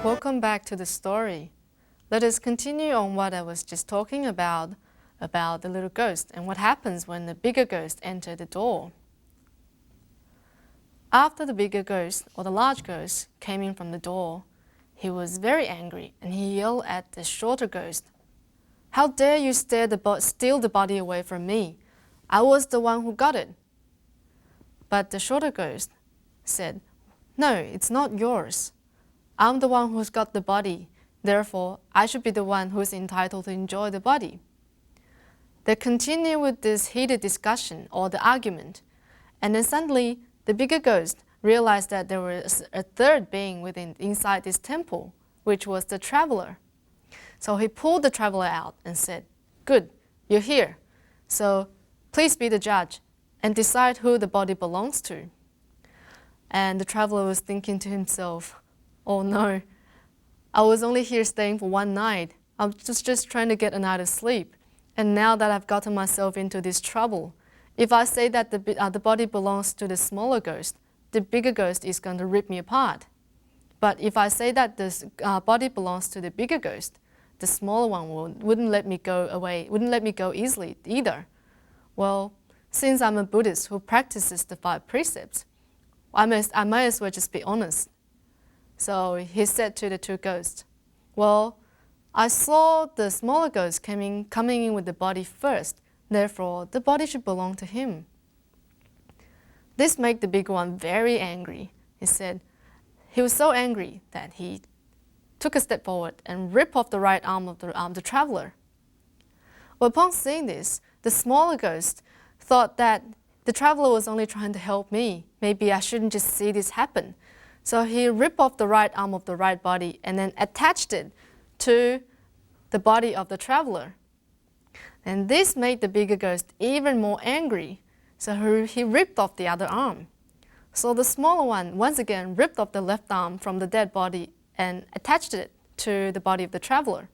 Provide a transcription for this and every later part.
Welcome back to the story. Let us continue on what I was just talking about the little ghost and what happens when the bigger ghost enters the door. After the bigger ghost, or the large ghost, came in from the door, he was very angry and he yelled at the shorter ghost, "How dare you steal the body away from me? I was the one who got it." But the shorter ghost said, "No, it's not yours. I'm the one who's got the body. Therefore, I should be the one who's entitled to enjoy the body." They continue with this heated discussion or the argument, and then suddenly the bigger ghost realized that there was a third being inside this temple, which was the traveler. So he pulled the traveler out and said, "Good, you're here. So please be the judge and decide who the body belongs to." And the traveler was thinking to himself, "Oh no, I was only here staying for one night. I'm just trying to get a night of sleep. And now that I've gotten myself into this trouble, if I say that the body belongs to the smaller ghost, the bigger ghost is going to rip me apart. But if I say that this body belongs to the bigger ghost, the smaller one wouldn't let me go easily either. Well, since I'm a Buddhist who practices the 5 precepts, I might as well just be honest." So he said to the 2 ghosts, "Well, I saw the smaller ghost coming in with the body first. Therefore, the body should belong to him." This made the big one very angry. He said he was so angry that he took a step forward and ripped off the right arm of the traveler. Well, upon seeing this, the smaller ghost thought that the traveler was only trying to help me. Maybe I shouldn't just see this happen. So he ripped off the right arm of the right body and then attached it to the body of the traveler. And this made the bigger ghost even more angry. So he ripped off the other arm. So the smaller one once again ripped off the left arm from the dead body and attached it to the body of the traveler.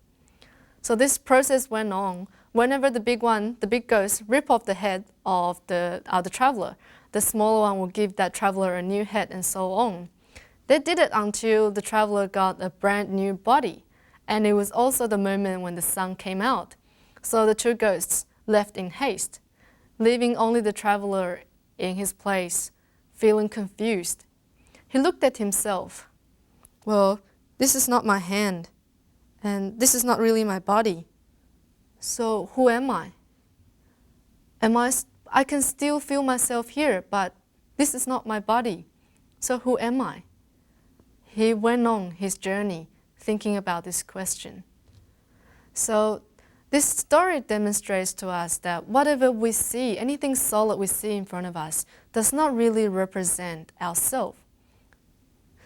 So this process went on. Whenever the big ghost ripped off the head of the traveler, the smaller one would give that traveler a new head and so on. They did it until the traveler got a brand new body. And it was also the moment when the sun came out. So the 2 ghosts left in haste, leaving only the traveler in his place, feeling confused. He looked at himself. "Well, this is not my hand, and this is not really my body. So who am I? I can still feel myself here, but this is not my body. So who am I?" He went on his journey thinking about this question. So this story demonstrates to us that whatever we see, anything solid we see in front of us, does not really represent ourselves.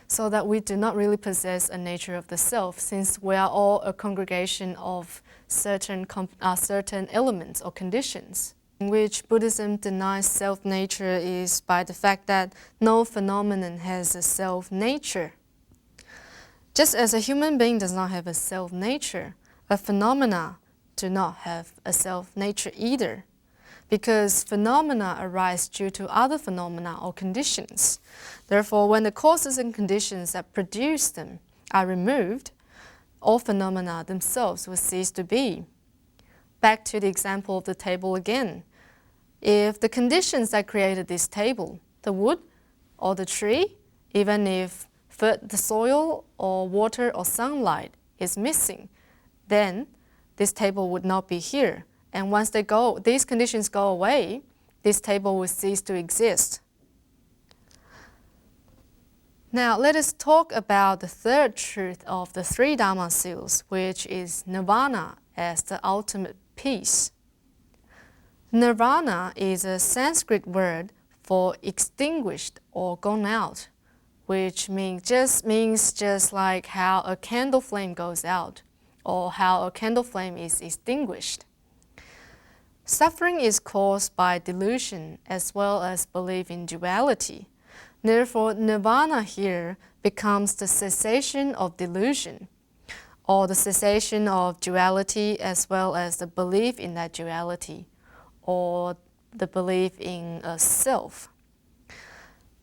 So that we do not really possess a nature of the self, since we are all a congregation of certain elements or conditions. In which Buddhism denies self-nature is by the fact that no phenomenon has a self-nature. Just as a human being does not have a self-nature, a phenomena do not have a self-nature either, because phenomena arise due to other phenomena or conditions. Therefore, when the causes and conditions that produce them are removed, all phenomena themselves will cease to be. Back to the example of the table again. If the conditions that created this table, the wood or the tree, even if the soil or water or sunlight is missing, then this table would not be here. And once these conditions go away, this table will cease to exist. Now let us talk about the third truth of the 3 Dharma Seals, which is Nirvana as the ultimate peace. Nirvana is a Sanskrit word for extinguished or gone out, which means just like how a candle flame goes out, or how a candle flame is extinguished. Suffering is caused by delusion as well as belief in duality. Therefore, nirvana here becomes the cessation of delusion, or the cessation of duality as well as the belief in that duality, or the belief in a self.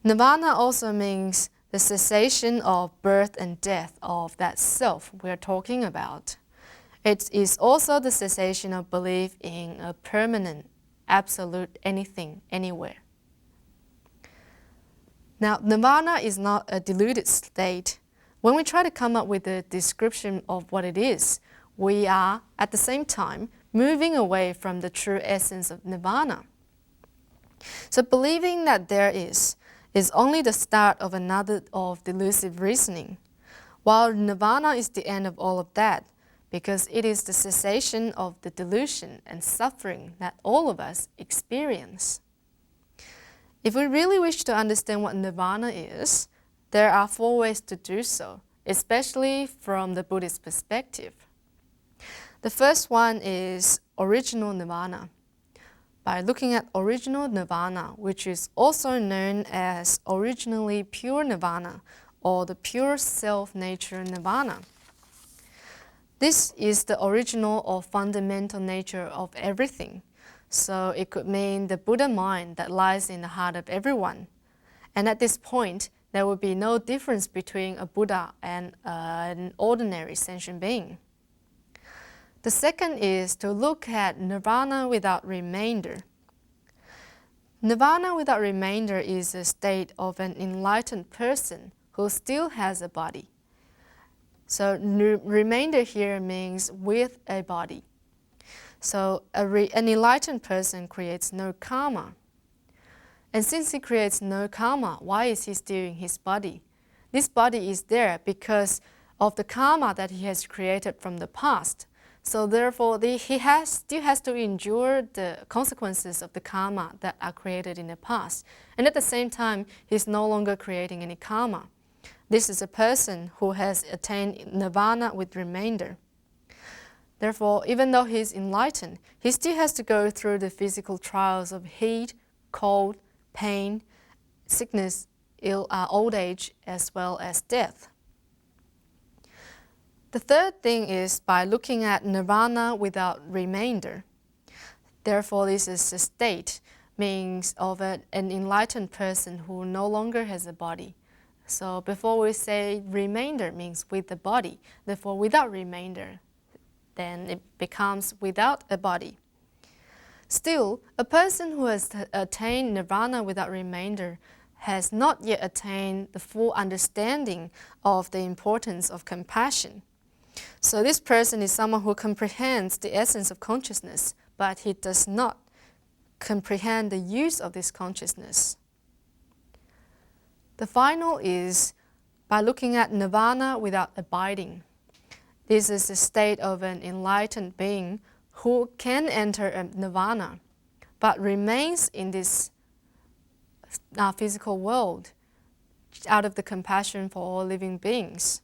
Nirvana also means the cessation of birth and death of that self we're talking about. It is also the cessation of belief in a permanent, absolute anything, anywhere. Now, nirvana is not a deluded state. When we try to come up with a description of what it is, we are, at the same time, moving away from the true essence of nirvana. So believing that there is only the start of another of delusive reasoning, while nirvana is the end of all of that, because it is the cessation of the delusion and suffering that all of us experience. If we really wish to understand what nirvana is, there are 4 ways to do so, especially from the Buddhist perspective. The first one is original nirvana. By looking at original nirvana, which is also known as originally pure nirvana or the pure self-nature nirvana. This is the original or fundamental nature of everything. So it could mean the Buddha mind that lies in the heart of everyone. And at this point, there will be no difference between a Buddha and an ordinary sentient being. The second is to look at nirvana without remainder. Nirvana without remainder is a state of an enlightened person who still has a body. So remainder here means with a body. So an enlightened person creates no karma. And since he creates no karma, why is he still in his body? This body is there because of the karma that he has created from the past. So therefore, he still has to endure the consequences of the karma that are created in the past. And at the same time, he's no longer creating any karma. This is a person who has attained nirvana with remainder. Therefore, even though he's enlightened, he still has to go through the physical trials of heat, cold, pain, sickness, old age, as well as death. The third thing is by looking at nirvana without remainder. Therefore, this is a state, means of an enlightened person who no longer has a body. So before we say remainder means with the body, therefore without remainder, then it becomes without a body. Still, a person who has attained nirvana without remainder has not yet attained the full understanding of the importance of compassion. So this person is someone who comprehends the essence of consciousness, but he does not comprehend the use of this consciousness. The final is by looking at nirvana without abiding. This is a state of an enlightened being who can enter a nirvana, but remains in this physical world out of the compassion for all living beings.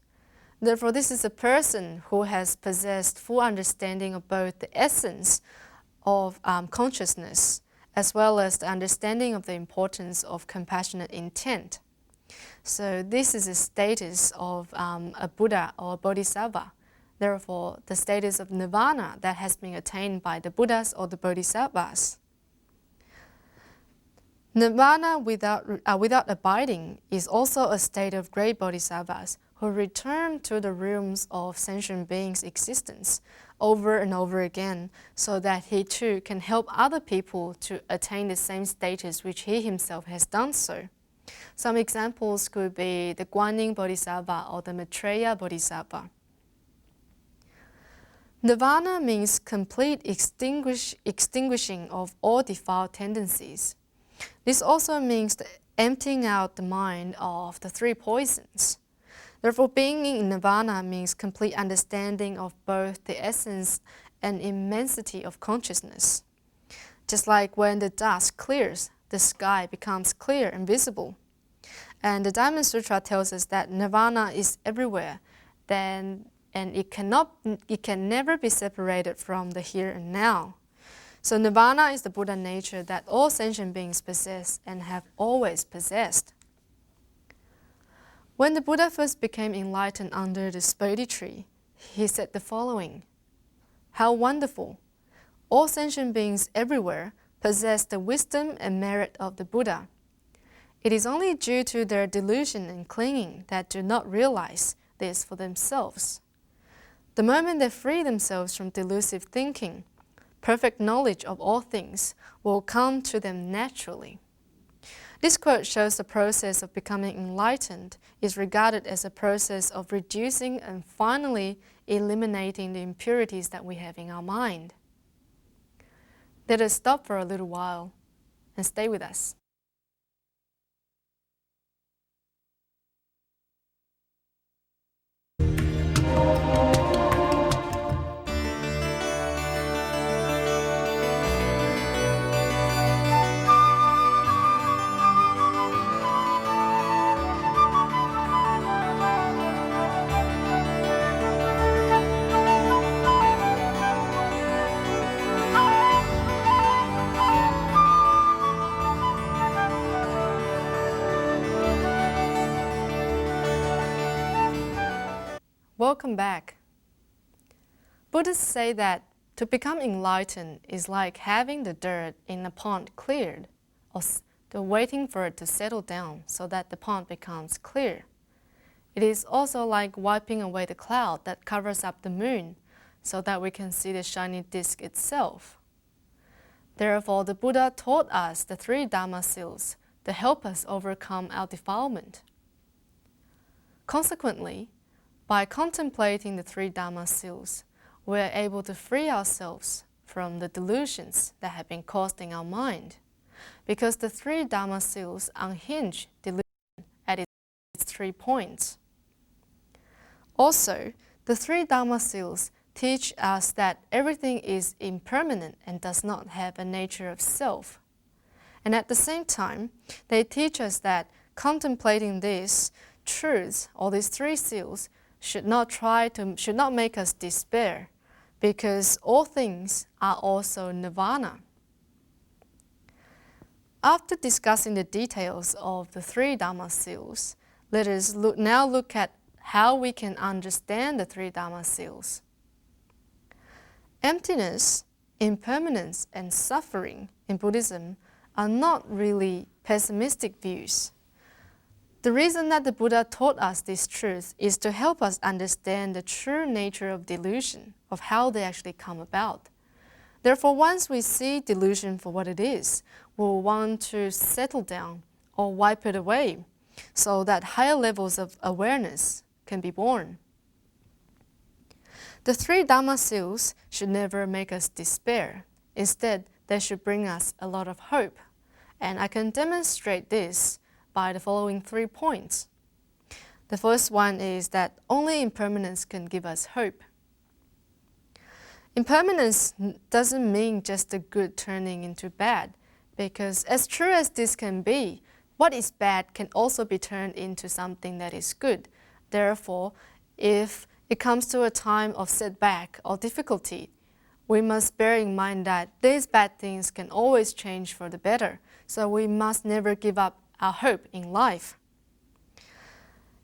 Therefore, this is a person who has possessed full understanding of both the essence of consciousness as well as the understanding of the importance of compassionate intent. So this is a status of a Buddha or a Bodhisattva. Therefore, the status of nirvana that has been attained by the Buddhas or the Bodhisattvas. Nirvana without abiding is also a state of great Bodhisattvas who return to the realms of sentient beings' existence over and over again so that he too can help other people to attain the same status which he himself has done so. Some examples could be the Guanyin Bodhisattva or the Maitreya Bodhisattva. Nirvana means complete extinguishing of all defiled tendencies. This also means the emptying out the mind of the 3 poisons. Therefore, being in nirvana means complete understanding of both the essence and immensity of consciousness. Just like when the dust clears, the sky becomes clear and visible. And the Diamond Sutra tells us that nirvana is everywhere, and it can never be separated from the here and now. So nirvana is the Buddha nature that all sentient beings possess and have always possessed. When the Buddha first became enlightened under the Bodhi tree, he said the following: "How wonderful! All sentient beings everywhere possess the wisdom and merit of the Buddha. It is only due to their delusion and clinging that do not realize this for themselves. The moment they free themselves from delusive thinking, perfect knowledge of all things will come to them naturally. This quote shows the process of becoming enlightened is regarded as a process of reducing and finally eliminating the impurities that we have in our mind. Let us stop for a little while and stay with us. Welcome back. Buddhists say that to become enlightened is like having the dirt in a pond cleared, or waiting for it to settle down so that the pond becomes clear. It is also like wiping away the cloud that covers up the moon so that we can see the shiny disk itself. Therefore, the Buddha taught us the 3 Dharma Seals to help us overcome our defilement. Consequently, by contemplating the 3 Dharma Seals, we are able to free ourselves from the delusions that have been caused in our mind, because the 3 Dharma Seals unhinge delusion at its 3 points. Also, the 3 Dharma Seals teach us that everything is impermanent and does not have a nature of self. And at the same time, they teach us that contemplating these truths, or these 3 seals, should not make us despair, because all things are also nirvana. After discussing the details of the 3 Dharma Seals, let us now look at how we can understand the 3 Dharma Seals. Emptiness, impermanence, and suffering in Buddhism are not really pessimistic views. The reason that the Buddha taught us this truth is to help us understand the true nature of delusion, of how they actually come about. Therefore, once we see delusion for what it is, we'll want to settle down or wipe it away so that higher levels of awareness can be born. The 3 Dharma Seals should never make us despair. Instead, they should bring us a lot of hope. And I can demonstrate this by the following 3 points. The first one is that only impermanence can give us hope. Impermanence doesn't mean just the good turning into bad, because as true as this can be, what is bad can also be turned into something that is good. Therefore, if it comes to a time of setback or difficulty, we must bear in mind that these bad things can always change for the better, so we must never give up our hope in life.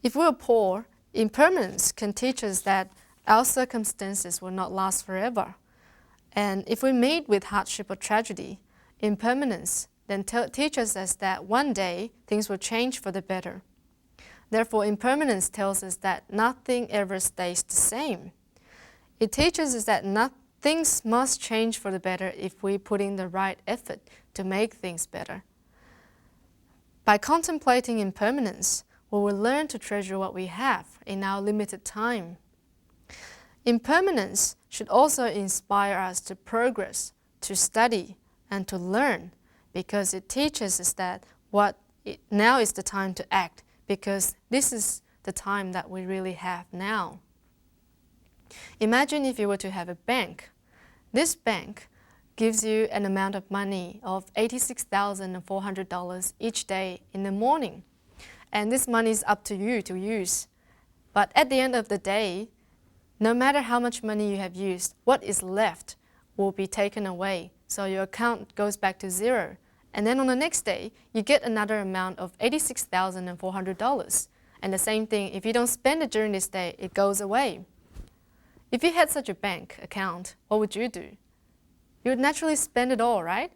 If we're poor, impermanence can teach us that our circumstances will not last forever. And if we meet with hardship or tragedy, impermanence then teaches us that one day things will change for the better. Therefore, impermanence tells us that nothing ever stays the same. It teaches us that things must change for the better if we put in the right effort to make things better. By contemplating impermanence, we will learn to treasure what we have in our limited time. Impermanence should also inspire us to progress, to study, and to learn, because it teaches us that now is the time to act, because this is the time that we really have now. Imagine if you were to have a bank. This bank gives you an amount of money of $86,400 each day in the morning. And this money is up to you to use. But at the end of the day, no matter how much money you have used, what is left will be taken away. So your account goes back to zero. And then on the next day, you get another amount of $86,400. And the same thing, if you don't spend it during this day, it goes away. If you had such a bank account, what would you do? You would naturally spend it all, right?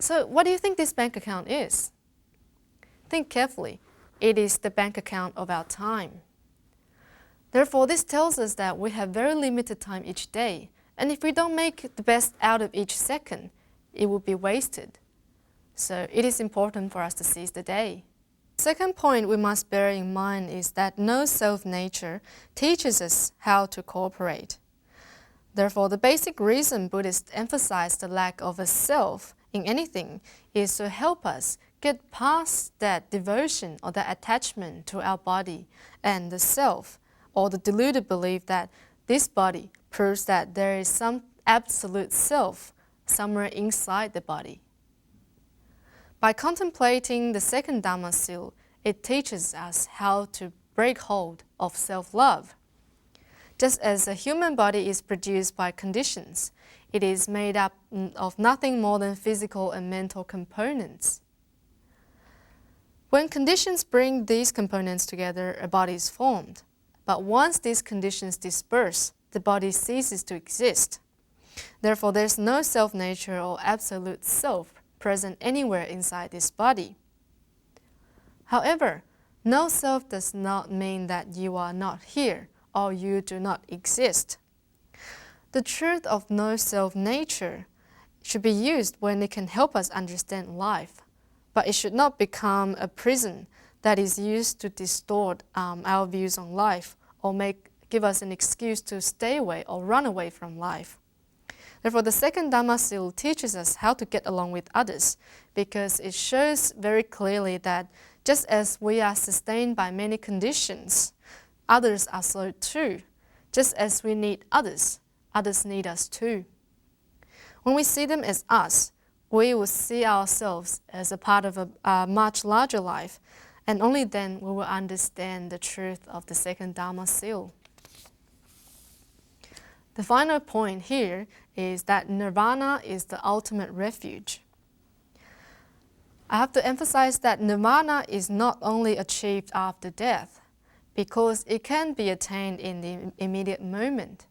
So what do you think this bank account is? think carefully. It is the bank account of our time. Therefore, this tells us that we have very limited time each day, and if we don't make the best out of each second, it will be wasted. So it is important for us to seize the day. The second point we must bear in mind is that no self-nature teaches us how to cooperate. Therefore, the basic reason Buddhists emphasize the lack of a self in anything is to help us get past that devotion or that attachment to our body and the self, or the deluded belief that this body proves that there is some absolute self somewhere inside the body. By contemplating the second Dharma seal, it teaches us how to break hold of self-love. Just as a human body is produced by conditions, it is made up of nothing more than physical and mental components. When conditions bring these components together, a body is formed. But once these conditions disperse, the body ceases to exist. Therefore, there is no self-nature or absolute self present anywhere inside this body. However, no self does not mean that you are not here or you do not exist. The truth of no self-nature should be used when it can help us understand life, but it should not become a prison that is used to distort our views on life or give us an excuse to stay away or run away from life. Therefore, the second Dharma seal teaches us how to get along with others, because it shows very clearly that just as we are sustained by many conditions, others are so too. Just as we need others, others need us too. When we see them as us, we will see ourselves as a part of a much larger life, and only then we will understand the truth of the second Dharma seal. The final point here is that nirvana is the ultimate refuge. I have to emphasize that nirvana is not only achieved after death, because it can be attained in the immediate moment.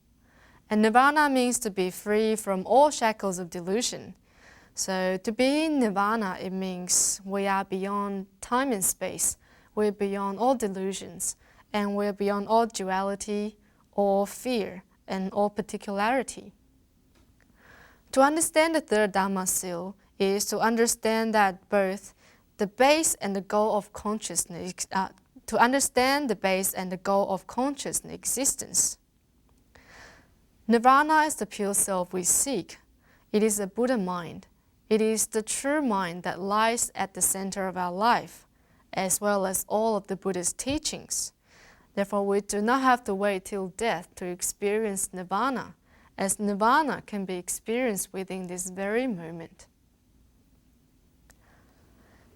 And nirvana means to be free from all shackles of delusion. So to be in nirvana, it means we are beyond time and space, we're beyond all delusions, and we're beyond all duality, all fear, and all particularity. To understand the third Dharma seal is to understand that both the base and the goal of consciousness, existence. Nirvana is the pure self we seek. It is a Buddha mind. It is the true mind that lies at the center of our life, as well as all of the Buddha's teachings. Therefore, we do not have to wait till death to experience nirvana, as nirvana can be experienced within this very moment.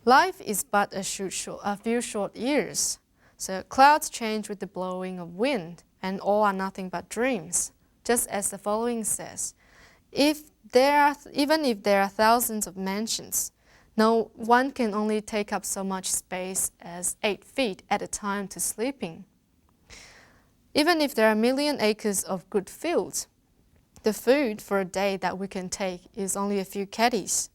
Life is but a few short years. So clouds change with the blowing of wind, and all are nothing but dreams. Just as the following says, even if there are thousands of mansions, no one can only take up so much space as 8 feet at a time to sleeping. Even if there are 1,000,000 acres of good fields, the food for a day that we can take is only a few caddies.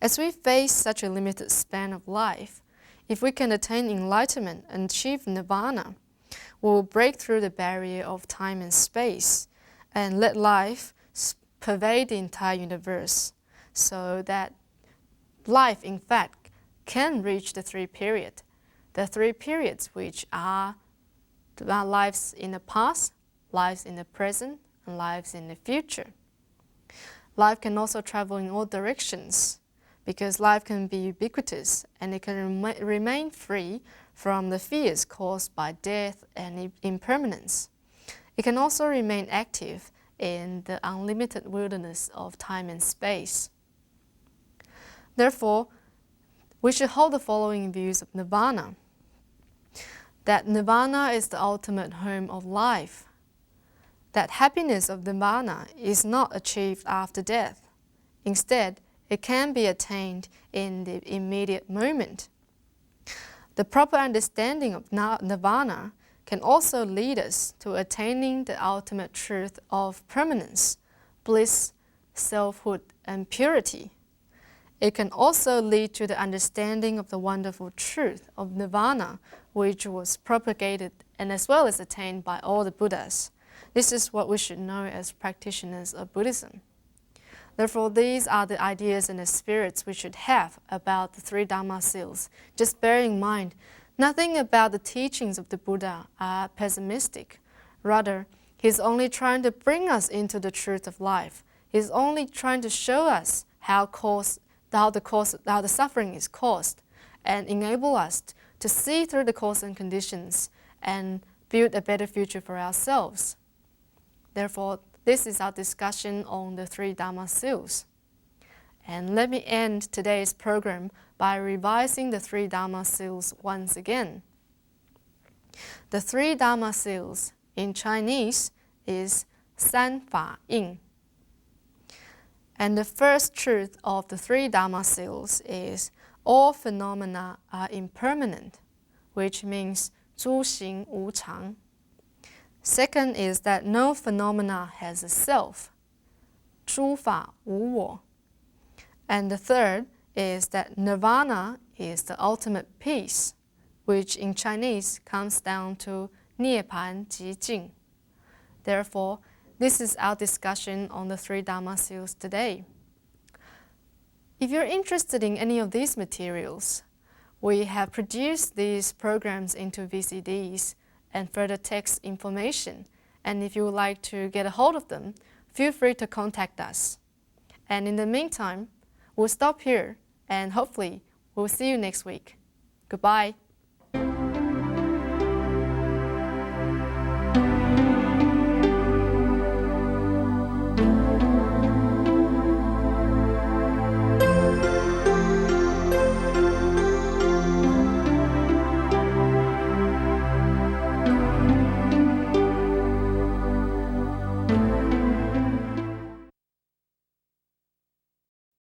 As we face such a limited span of life, if we can attain enlightenment and achieve nirvana, we will break through the barrier of time and space and let life pervade the entire universe, so that life, in fact, can reach the 3 periods. The 3 periods which are lives in the past, lives in the present, and lives in the future. Life can also travel in all directions, because life can be ubiquitous and it can remain free from the fears caused by death and impermanence. It can also remain active in the unlimited wilderness of time and space. Therefore, we should hold the following views of nirvana: that nirvana is the ultimate home of life, that happiness of nirvana is not achieved after death. Instead, it can be attained in the immediate moment. The proper understanding of nirvana can also lead us to attaining the ultimate truth of permanence, bliss, selfhood, and purity. It can also lead to the understanding of the wonderful truth of Nirvana, which was propagated and as well as attained by all the Buddhas. This is what we should know as practitioners of Buddhism. Therefore, these are the ideas and the spirits we should have about the three Dharma seals. Just bear in mind, nothing about the teachings of the Buddha are pessimistic. Rather, he's only trying to bring us into the truth of life. He's only trying to show us how the suffering is caused and enable us to see through the cause and conditions and build a better future for ourselves. Therefore, this is our discussion on the three Dharma seals. And let me end today's program by revising the three Dharma seals once again. The three Dharma seals in Chinese is 三法印. And the first truth of the three Dharma seals is all phenomena are impermanent, which means 诸行无常. Second is that no phenomena has a self, 诸法无我. And the third is that Nirvana is the ultimate peace, which in Chinese comes down to 涅槃寂静. Therefore, this is our discussion on the three Dharma seals today. If you're interested in any of these materials, we have produced these programs into VCDs and further text information. And if you would like to get a hold of them, feel free to contact us. And in the meantime, we'll stop here and hopefully we'll see you next week. Goodbye.